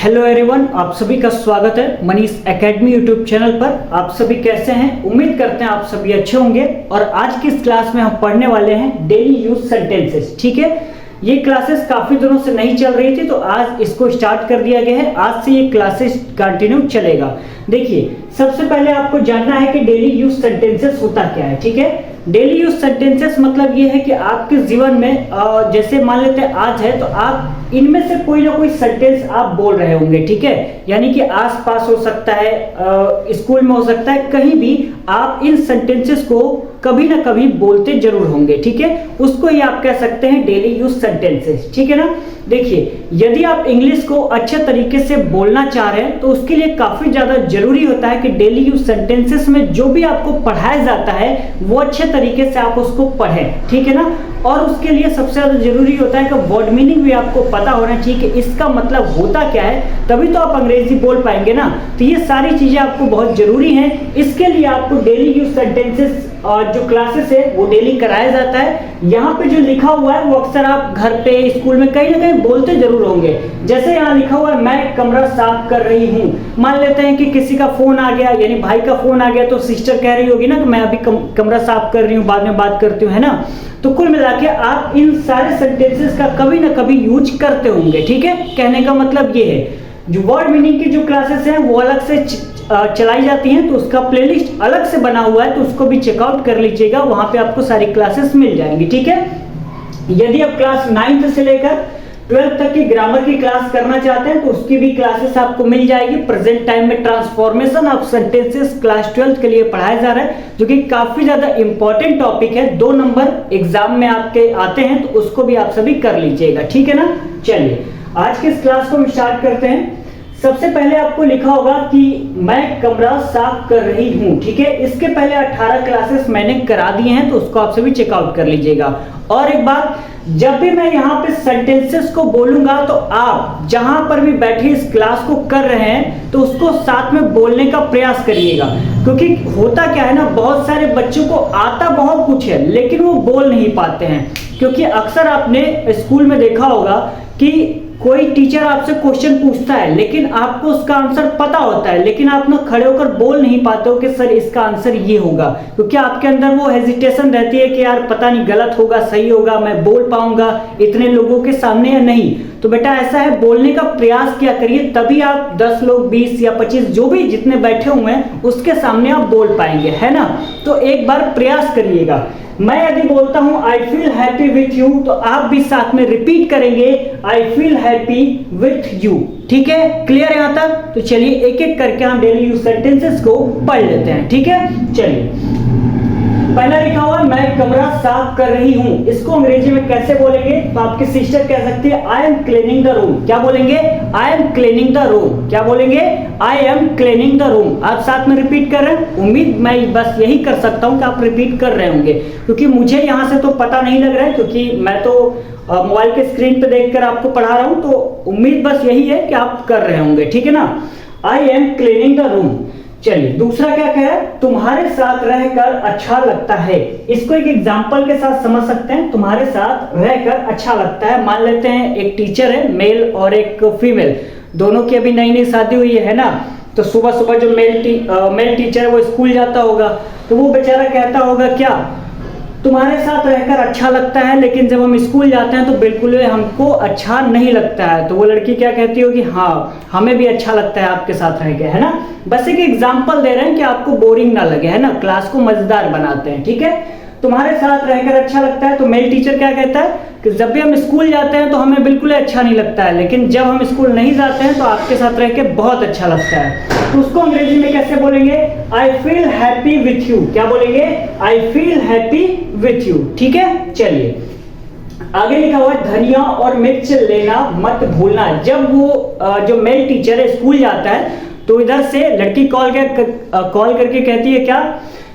Hello everyone, आप सभी का स्वागत है मनीष एकेडमी यूट्यूब चैनल पर। आप सभी कैसे हैं? उम्मीद करते हैं आप सभी अच्छे होंगे। और आज की इस क्लास में हम पढ़ने वाले हैं डेली यूज सेंटेंसेस। ठीक है, ये क्लासेस काफी दिनों से नहीं चल रही थी, तो आज इसको स्टार्ट कर दिया गया है। आज से ये क्लासेस कंटिन्यू चलेगा। देखिए, सबसे पहले आपको जानना है कि डेली यूज सेंटेंसेस होता क्या है। ठीक है, डेली यूज सेंटेंसेस मतलब ये है कि आपके जीवन में जैसे मान लेते हैं आज है, तो आप इनमें से कोई ना कोई सेंटेंस आप बोल रहे होंगे। ठीक है, यानी कि आस पास हो सकता है, स्कूल में हो सकता है, कहीं भी आप इन सेंटेंसेस को कभी ना कभी बोलते जरूर होंगे। ठीक है, उसको ही आप कह सकते हैं डेली यूज सेंटेंसेस। ठीक है ना। देखिए, यदि आप इंग्लिश को अच्छे तरीके से बोलना चाह रहे हैं तो उसके लिए काफी ज्यादा जरूरी होता है कि डेली यूज सेंटेंसेस में जो भी आपको पढ़ाया जाता है वो अच्छे तरीके से आप उसको पढ़ें। ठीक है ना। और उसके लिए सबसे ज्यादा जरूरी होता है कि वर्ड मीनिंग भी आपको पता होना चाहिए कि इसका मतलब होता क्या है, तभी तो आप अंग्रेजी बोल पाएंगे ना। तो ये सारी चीजें आपको बहुत जरूरी हैं। इसके लिए आपको डेली यूज सेंटेंसेस जो क्लासेस है वो डेली कराया जाता है। यहाँ पे जो लिखा हुआ है वो अक्सर आप घर पे, स्कूल में कहीं ना कहीं बोलते जरूर होंगे। जैसे यहाँ लिखा हुआ है, मैं कमरा साफ कर रही हूँ। मान लेते हैं कि किसी का फोन आ गया, यानी भाई का फोन आ गया, तो सिस्टर कह रही होगी ना कि मैं अभी कमरा साफ कर रही हूँ, बाद में बात करती हूँ, है ना। तो कुल मिला के आप इन सारे सेंटेंसेस का कभी ना कभी यूज करते होंगे। ठीक है, कहने का मतलब ये है। जो वर्ड मीनिंग की जो क्लासेस हैं वो अलग से चलाई जाती हैं, तो उसका प्लेलिस्ट अलग से बना हुआ है, तो उसको भी चेकआउट कर लीजिएगा। वहां पे आपको सारी क्लासेस मिल जाएंगी। ठीक है, यदि आप क्लास 9th से लेकर 12th तक की ग्रामर की क्लास करना चाहते हैं तो उसकी भी क्लासेस आपको मिल जाएगी। प्रेजेंट टाइम में transformation of sentences class 12th के लिए पढ़ाया जा रहा है, जो कि काफी ज्यादा इंपॉर्टेंट टॉपिक है। 2 नंबर एग्जाम में आपके आते हैं, तो उसको भी आप सभी कर लीजिएगा। ठीक है ना। चलिए, आज के इस क्लास को हम स्टार्ट करते हैं। सबसे पहले आपको लिखा होगा कि मैं कमरा साफ कर रही हूं। ठीक है, इसके पहले 18 क्लासेस मैंने करा दिए हैं, तो उसको आप सभी चेकआउट कर लीजिएगा। और एक बात, जब भी मैं यहाँ पे सेंटेंसेस को बोलूंगा तो आप जहां पर भी बैठे इस क्लास को कर रहे हैं तो उसको साथ में बोलने का प्रयास करिएगा। क्योंकि होता क्या है ना, बहुत सारे बच्चों को आता बहुत कुछ है लेकिन वो बोल नहीं पाते हैं। क्योंकि अक्सर आपने स्कूल में देखा होगा कि कोई टीचर आपसे क्वेश्चन पूछता है लेकिन आपको उसका आंसर पता होता है, लेकिन आप ना खड़े होकर बोल नहीं पाते हो कि सर इसका आंसर ये होगा। क्योंकि आपके अंदर वो हेजिटेशन रहती है कि यार पता नहीं गलत होगा सही होगा, मैं बोल पाऊंगा इतने लोगों के सामने या नहीं। तो बेटा ऐसा है, बोलने का प्रयास किया करिए, तभी आप 10 लोग, 20 या 25 जो भी जितने बैठे हुए हैं उसके सामने आप बोल पाएंगे, है ना। तो एक बार प्रयास करिएगा। मैं यदि बोलता हूं I feel happy with you, तो आप भी साथ में रिपीट करेंगे I feel happy with you. ठीक है, क्लियर यहां तक? तो चलिए एक एक करके हम डेली यूज सेंटेंसेस को पढ़ लेते हैं। ठीक है, चलिए पहला लिखा हुआ मैं कमरा साफ कर रही हूं। इसको अंग्रेजी में कैसे बोलेंगे? तो आपकी सिस्टर कह सकती है I am cleaning the room. क्या बोलेंगे? I M cleaning the room. क्या बोलेंगे? I M cleaning the room. आप साथ में रिपीट कर रहे हैं। उम्मीद मैं बस यही कर सकता हूं कि आप रिपीट कर रहे होंगे, क्योंकि मुझे यहां से तो पता नहीं लग रहा है, क्योंकि मैं तो मोबाइल के स्क्रीन पे देखकर आपको पढ़ा रहा हूं। तो उम्मीद बस यही है कि आप कर रहे होंगे। ठीक है ना। I am cleaning the room. चलिए दूसरा क्या कह रहा है? तुम्हारे साथ रहकर अच्छा लगता है। इसको एक एग्जांपल के साथ समझ सकते हैं। तुम्हारे साथ रहकर अच्छा लगता है। मान लेते हैं एक टीचर है, मेल और एक फीमेल, दोनों की अभी नई नई शादी हुई है ना। तो सुबह सुबह जो मेल टीचर है वो स्कूल जाता होगा, तो वो बेचारा कहता होगा क्या, तुम्हारे साथ रहकर अच्छा लगता है, लेकिन जब हम स्कूल जाते हैं तो बिल्कुल हमको अच्छा नहीं लगता है। तो वो लड़की क्या कहती होगी, हाँ हमें भी अच्छा लगता है आपके साथ रह के, है ना। बस एक एग्जांपल दे रहे हैं कि आपको बोरिंग ना लगे, है ना, क्लास को मजेदार बनाते हैं। ठीक है, तुम्हारे साथ रहकर अच्छा लगता है। तो मेल टीचर क्या कहता है कि जब भी हम स्कूल जाते हैं तो हमें बिल्कुल अच्छा नहीं लगता है, लेकिन जब हम स्कूल नहीं जाते हैं तो आपके साथ रह के बहुत अच्छा लगता है। तो उसको अंग्रेजी में कैसे बोलेंगे? I feel happy with you. क्या बोलेंगे? I feel happy with you. ठीक है, चलिए आगे लिखा हुआ है धनिया और मिर्च लेना मत भूलना। जब वो जो मेल टीचर है स्कूल जाता है तो इधर से लड़की कॉल करके कहती है क्या,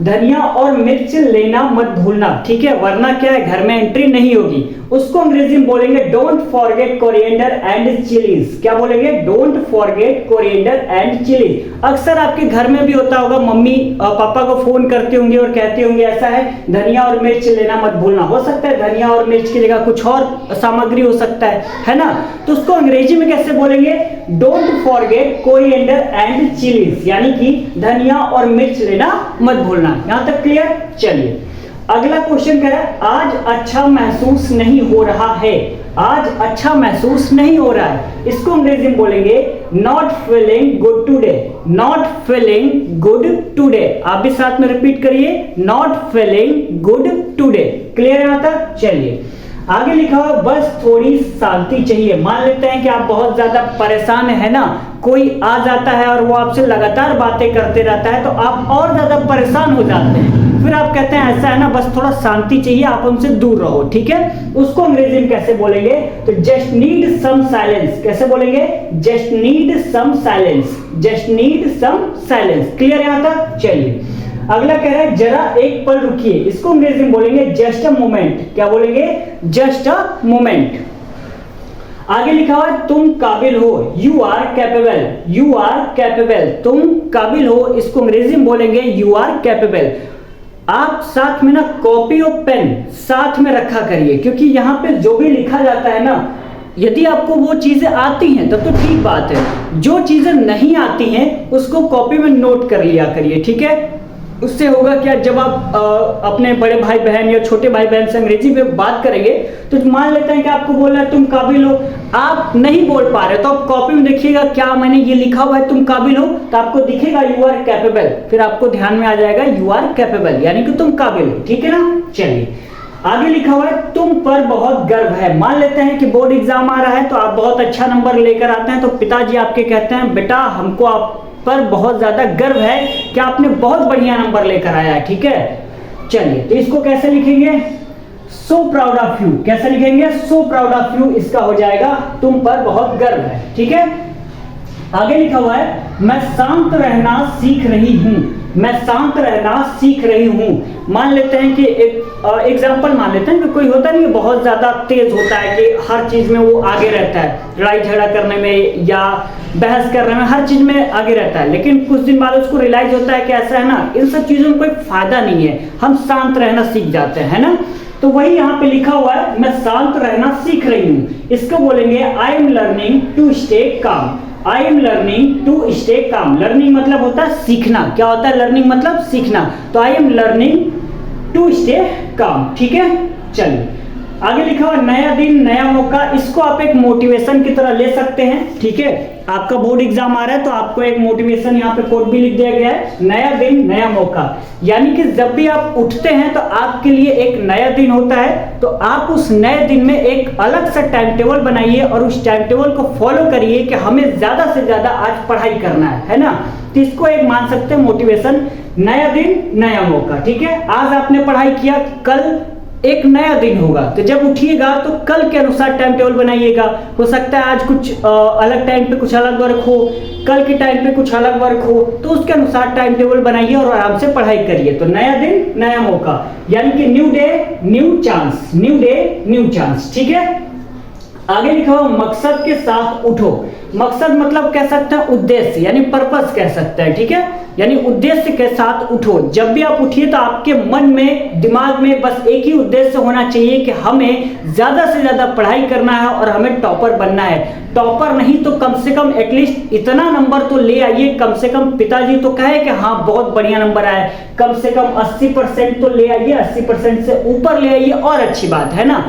धनिया और मिर्च लेना मत भूलना। ठीक है, वरना क्या है, घर में एंट्री नहीं होगी। उसको अंग्रेजी में बोलेंगे don't forget coriander and chillies. क्या बोलेंगे? Don't forget coriander and chillies. अक्सर आपके घर में भी होता होगा, मम्मी पापा को फोन करते होंगे और कहते होंगे ऐसा है धनिया और मिर्च लेना मत भूलना। हो सकता है धनिया और मिर्च की जगह कुछ और सामग्री हो सकता है ना। तो उसको अंग्रेजी में कैसे बोलेंगे? Don't forget coriander and chillies, यानी कि धनिया और मिर्च लेना मत भूलना। यहां तक क्लियर? चलिए अगला क्वेश्चन कह रहा है आज अच्छा महसूस नहीं हो रहा है। आज अच्छा महसूस नहीं हो रहा है, इसको अंग्रेजी में बोलेंगे not feeling good today. Not feeling good today, आप भी साथ में रिपीट करिए, not feeling good today. Clear यहां तक? चलिए आगे लिखा हुआ बस थोड़ी शांति चाहिए। मान लेते हैं कि आप बहुत ज्यादा परेशान है ना, कोई आ जाता है और वो आपसे लगातार बातें करते रहता है तो आप और ज्यादा परेशान हो जाते हैं, फिर आप कहते हैं ऐसा है ना बस थोड़ा शांति चाहिए, आप हमसे दूर रहो। ठीक है, उसको अंग्रेजी में कैसे बोलेंगे? तो जस्ट नीड सम साइलेंस। कैसे बोलेंगे? Just need some silence. Just need some silence. Clear यहां तक? चलिए अगला कह रहा है जरा एक पल रुकिए, इसको अंग्रेजी में बोलेंगे जस्ट अ मोमेंट। क्या बोलेंगे? Just a moment. आगे लिखा हुआ है तुम काबिल हो, you are capable. You are capable, तुम काबिल हो, इसको अंग्रेजी में बोलेंगे यू आर कैपेबल। आप साथ में ना कॉपी और पेन साथ में रखा करिए, क्योंकि यहाँ पे जो भी लिखा जाता है ना, यदि आपको वो चीजें आती हैं तब तो ठीक बात है, जो चीजें नहीं आती हैं उसको कॉपी में नोट कर लिया करिए। ठीक है, उससे होगा क्या, जब आप अपने बड़े भाई बहन या छोटे भाई बहन से अंग्रेजी में बात करेंगे तो मान लेते हैं कि आपको बोल रहा है तुम काबिल हो, आप नहीं बोल पा रहे तो आप कॉपी में देखिएगा क्या मैंने ये लिखा हुआ है तुम काबिल हो, तो आपको दिखेगा यू आर कैपेबल, फिर आपको ध्यान में आ जाएगा यू आर कैपेबल, यानी कि तुम काबिल हो। ठीक है ना? चलिए आगे लिखा हुआ है तुम पर बहुत गर्व है। मान लेते हैं कि बोर्ड एग्जाम आ रहा है तो आप बहुत अच्छा नंबर लेकर आते हैं तो पिताजी आपके कहते हैं बेटा हमको आप पर बहुत ज्यादा गर्व है कि आपने बहुत बढ़िया नंबर लेकर आया है। ठीक है, चलिए तो इसको कैसे लिखेंगे? So proud of you. कैसे लिखेंगे? सो प्राउड ऑफ यू, इसका हो जाएगा तुम पर बहुत गर्व है। ठीक है, आगे लिखा हुआ है मैं शांत रहना सीख रही हूं। मैं शांत रहना सीख रही हूं। मान लेते हैं कि एक एग्जाम्पल मान लेते हैं कि कोई होता नहीं बहुत ज्यादा तेज होता है कि हर चीज में वो आगे रहता है, लड़ाई झगड़ा करने में या बहस करने में, हर चीज में आगे रहता है, लेकिन कुछ दिन बाद उसको रियलाइज होता है कि ऐसा है ना, इन सब चीजों में कोई फायदा नहीं है, हम शांत रहना सीख जाते हैं, है ना? तो वही यहाँ पे लिखा हुआ है मैं शांत रहना सीख रही हूँ, इसको बोलेंगे I am learning to stay calm. I am learning to stay calm. Learning मतलब होता है सीखना। क्या होता है लर्निंग? मतलब सीखना। तो I am learning to stay calm. ठीक है, चलिए आगे लिखा हुआ नया दिन नया मौका, इसको आप एक मोटिवेशन की तरह ले सकते हैं। ठीक है, आपका बोर्ड एग्जाम आ रहा है तो आपको एक मोटिवेशन यहाँ पे कोट भी लिख दिया गया है, नया दिन नया मौका, यानी कि जब भी आप उठते हैं तो आपके लिए एक नया दिन होता है, तो आप उस नए दिन में एक अलग सा टाइम टेबल बनाइए और उस टाइम टेबल को फॉलो करिए कि हमें ज्यादा से ज्यादा आज पढ़ाई करना है ना? तो इसको एक मान सकते हैं मोटिवेशन, नया दिन नया मौका। ठीक है, आज आपने पढ़ाई किया, कल एक नया दिन होगा, तो जब उठिएगा तो कल के अनुसार टाइम टेबल बनाइएगा। हो सकता है आज कुछ अलग टाइम पे कुछ अलग वर्क हो, कल के टाइम पे कुछ अलग वर्क हो, तो उसके अनुसार टाइम टेबल बनाइए और आराम से पढ़ाई करिए। तो नया दिन नया मौका, यानी कि new day new chance. New day new chance. ठीक है, आगे लिखा हुआ मकसद के साथ उठो। मकसद मतलब कह सकते हैं उद्देश्य, यानी पर्पस कह सकते हैं। ठीक है, यानी उद्देश्य के साथ उठो। जब भी आप उठिए तो आपके मन में दिमाग में बस एक ही उद्देश्य होना चाहिए कि हमें ज्यादा से ज्यादा पढ़ाई करना है और हमें टॉपर बनना है। टॉपर नहीं तो कम से कम एटलीस्ट इतना नंबर तो ले आइए, कम से कम पिताजी तो कहे कि हाँ बहुत बढ़िया नंबर आए, कम से कम 80% तो ले आइए, 80% से ऊपर ले आइए और अच्छी बात है ना।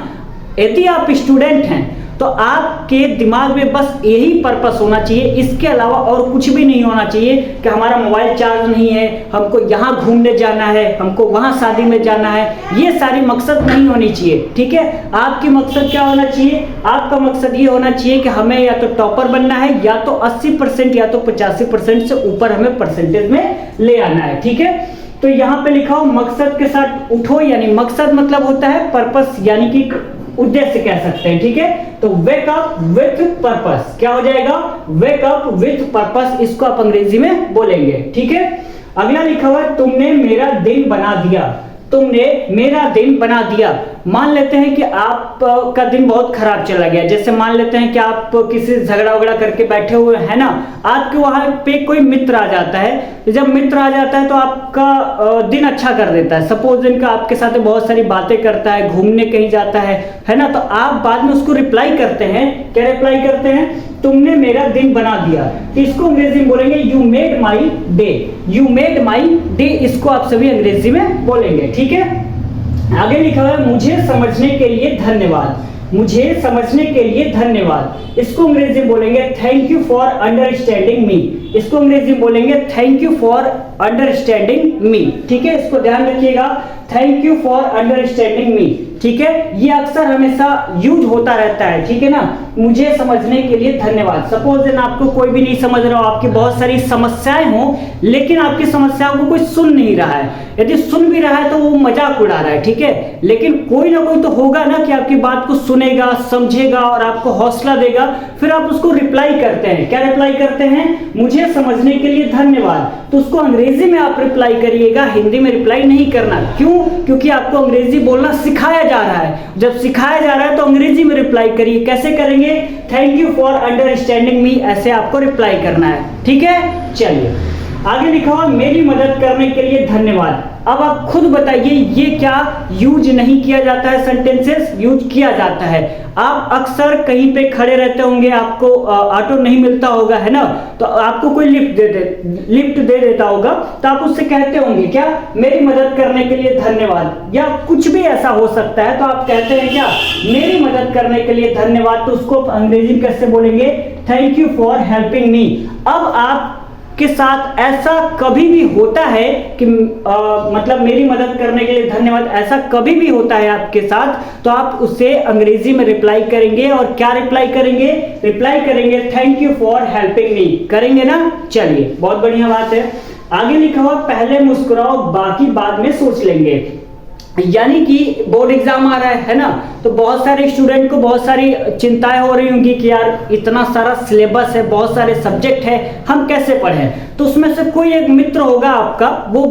यदि आप स्टूडेंट हैं तो आपके दिमाग में बस यही पर्पस होना चाहिए, इसके अलावा और कुछ भी नहीं होना चाहिए कि हमारा मोबाइल चार्ज नहीं है, हमको यहाँ घूमने जाना है, हमको वहाँ शादी में जाना है, ये सारी मकसद नहीं होनी चाहिए। ठीक है, आपकी मकसद क्या होना चाहिए? आपका मकसद ये होना चाहिए कि हमें या तो टॉपर बनना है, या तो 80% या तो 85% से ऊपर हमें परसेंटेज में ले आना है। ठीक है, तो यहाँ पे लिखा हो मकसद के साथ उठो, यानी मकसद मतलब होता है पर्पस, यानी कि उद्देश्य कह सकते हैं। ठीक है, तो वेक अप विथ पर्पस। क्या हो जाएगा? वेक अप विथ पर्पस, इसको आप अंग्रेजी में बोलेंगे। ठीक है, अगला लिखा हुआ है तुमने मेरा दिन बना दिया। तुमने मेरा दिन बना दिया। मान लेते हैं कि आपका दिन बहुत खराब चला गया, जैसे मान लेते हैं कि आप किसी झगड़ा वगड़ा करके बैठे हुए हैं ना, आपके वहां पे कोई मित्र आ जाता है। जब मित्र आ जाता है तो आपका दिन अच्छा कर देता है। सपोज इनका आपके साथ बहुत सारी बातें करता है, घूमने कहीं जाता है ना, तो आप बाद में उसको रिप्लाई करते हैं। क्या रिप्लाई करते हैं? तुमने मेरा दिन बना दिया। तो इसको अंग्रेजी में बोलेंगे you made my day. You made my day, इसको आप सभी अंग्रेजी में बोलेंगे, ठीक है। आगे लिखा हुआ है मुझे समझने के लिए धन्यवाद। मुझे समझने के लिए धन्यवाद, इसको अंग्रेजी में बोलेंगे thank you for understanding me. इसको अंग्रेजी में बोलेंगे thank you for understanding me, ठीक है। इसको ध्यान रखिएगा, thank you for understanding me, ठीक है। ये अक्सर हमेशा यूज होता रहता है, ठीक है ना। मुझे समझने के लिए धन्यवाद। सपोज देन आपको कोई भी नहीं समझ रहा हो, आपकी बहुत सारी समस्याएं हो, लेकिन आपकी समस्याओं को कोई सुन नहीं रहा है। यदि सुन भी रहा है तो वो मजाक उड़ा रहा है, ठीक है। लेकिन कोई ना कोई तो होगा ना कि आपकी बात को सुनेगा, समझेगा और आपको हौसला देगा, फिर आप उसको रिप्लाई करते हैं। क्या रिप्लाई करते हैं? मुझे समझने के लिए धन्यवाद। तो उसको अंग्रेजी में आप रिप्लाई करिएगा, हिंदी में रिप्लाई नहीं करना। क्यों? क्योंकि आपको अंग्रेजी बोलना सिखाया जा रहा है। जब सिखाया जा रहा है तो अंग्रेजी में रिप्लाई करिए। कैसे करेंगे? Thank you for understanding me, ऐसे आपको रिप्लाई करना है, ठीक है। चलिए आगे लिखा हुआ मेरी मदद करने के लिए धन्यवाद। अब आप खुद बताइए ये क्या यूज नहीं किया जाता है? सेंटेंसेस यूज किया जाता है। आप अक्सर कहीं पे खड़े रहते होंगे, आपको ऑटो नहीं मिलता होगा, है ना, तो आपको कोई लिफ्ट दे देता होगा, तो आप उससे कहते होंगे क्या, मेरी मदद करने के लिए धन्यवाद, या कुछ भी ऐसा हो सकता है। तो आप कहते हैं क्या, मेरी मदद करने के लिए धन्यवाद। तो उसको अंग्रेजी में कैसे बोलेंगे? Thank you for helping me. अब आप के साथ ऐसा कभी भी होता है कि मतलब मेरी मदद करने के लिए धन्यवाद, ऐसा कभी भी होता है आपके साथ, तो आप उसे अंग्रेजी में रिप्लाई करेंगे। और क्या रिप्लाई करेंगे? रिप्लाई करेंगे thank you for helping me, करेंगे ना। चलिए बहुत बढ़िया बात है। आगे लिखा हुआ पहले मुस्कुराओ बाकी बाद में सोच लेंगे। यानी कि बोर्ड एग्जाम आ रहा है ना, तो बहुत सारे स्टूडेंट को बहुत सारी चिंताएं हो रही होंगी कि यार इतना सारा सिलेबस है, बहुत सारे सब्जेक्ट है, हम कैसे पढ़ें। तो उसमें से कोई एक मित्र होगा आपका, वो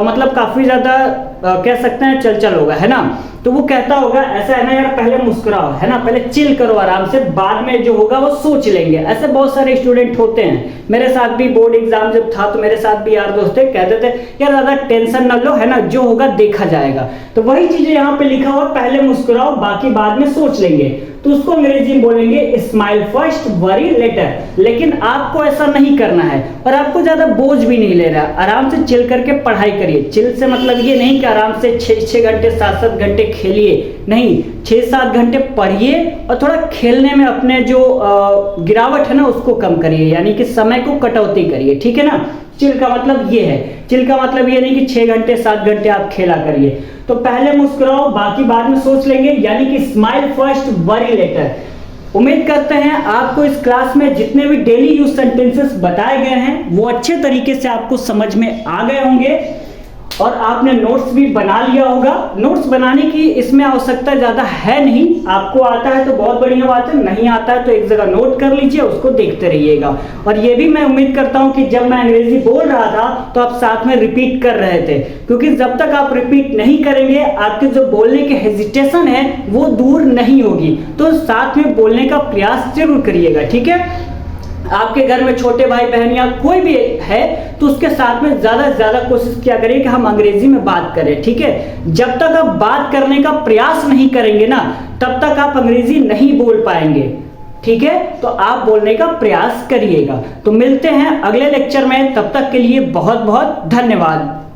मतलब काफी ज्यादा कह सकते हैं चल होगा, है ना। तो वो कहता होगा ऐसा है ना यार, पहले मुस्कुराओ, है ना, पहले चिल करो आराम से, बाद में जो होगा वो सोच लेंगे। ऐसे बहुत सारे स्टूडेंट होते हैं। मेरे साथ भी बोर्ड एग्जाम जब था तो मेरे साथ भी यार दोस्त थे, कहते थे यार ज्यादा टेंशन ना लो, है ना, जो होगा देखा जाएगा। तो वही चीजें यहाँ पे लिखा हुआ पहले मुस्कुराओ बाकी बाद में सोच लेंगे। तो उसको अंग्रेजी में बोलेंगे स्माइल फर्स्ट वरी लेटर। लेकिन आपको ऐसा नहीं करना है और आपको ज्यादा बोझ भी नहीं ले रहा, आराम से चिल करके पढ़ाई करिए। चिल से मतलब ये नहीं कि आराम से 6 घंटे 7 घंटे खेलिए, नहीं, 6-7 घंटे पढ़िए और थोड़ा खेलने में अपने जो गिरावट है ना उसको कम करिए, यानी कि समय को कटौती करिए, ठीक है ना। चिल का मतलब ये है, चिल का मतलब ये नहीं कि 6 घंटे 7 घंटे आप खेला करिए। तो पहले मुस्कुराओ बाकी बाद में सोच लेंगे, यानी कि स्माइल फर्स्ट वरी लेटर। उम्मीद करते हैं आपको इस क्लास में जितने भी डेली यूज सेंटेंसेस बताए गए हैं वो अच्छे तरीके से आपको समझ में आ गए होंगे और आपने नोट्स भी बना लिया होगा। नोट्स बनाने की इसमें आवश्यकता ज्यादा है नहीं, आपको आता है तो बहुत बढ़िया बात है, नहीं आता है तो एक जगह नोट कर लीजिए, उसको देखते रहिएगा। और ये भी मैं उम्मीद करता हूं कि जब मैं अंग्रेजी बोल रहा था तो आप साथ में रिपीट कर रहे थे, क्योंकि जब तक आप रिपीट नहीं करेंगे आपके जो बोलने के हेजिटेशन है वो दूर नहीं होगी। तो साथ में बोलने का प्रयास जरूर करिएगा, ठीक है। आपके घर में छोटे भाई बहन या कोई भी है तो उसके साथ में ज्यादा से ज्यादा कोशिश किया करिए कि हम अंग्रेजी में बात करें, ठीक है। जब तक आप बात करने का प्रयास नहीं करेंगे ना तब तक आप अंग्रेजी नहीं बोल पाएंगे, ठीक है। तो आप बोलने का प्रयास करिएगा। तो मिलते हैं अगले लेक्चर में, तब तक के लिए बहुत बहुत धन्यवाद।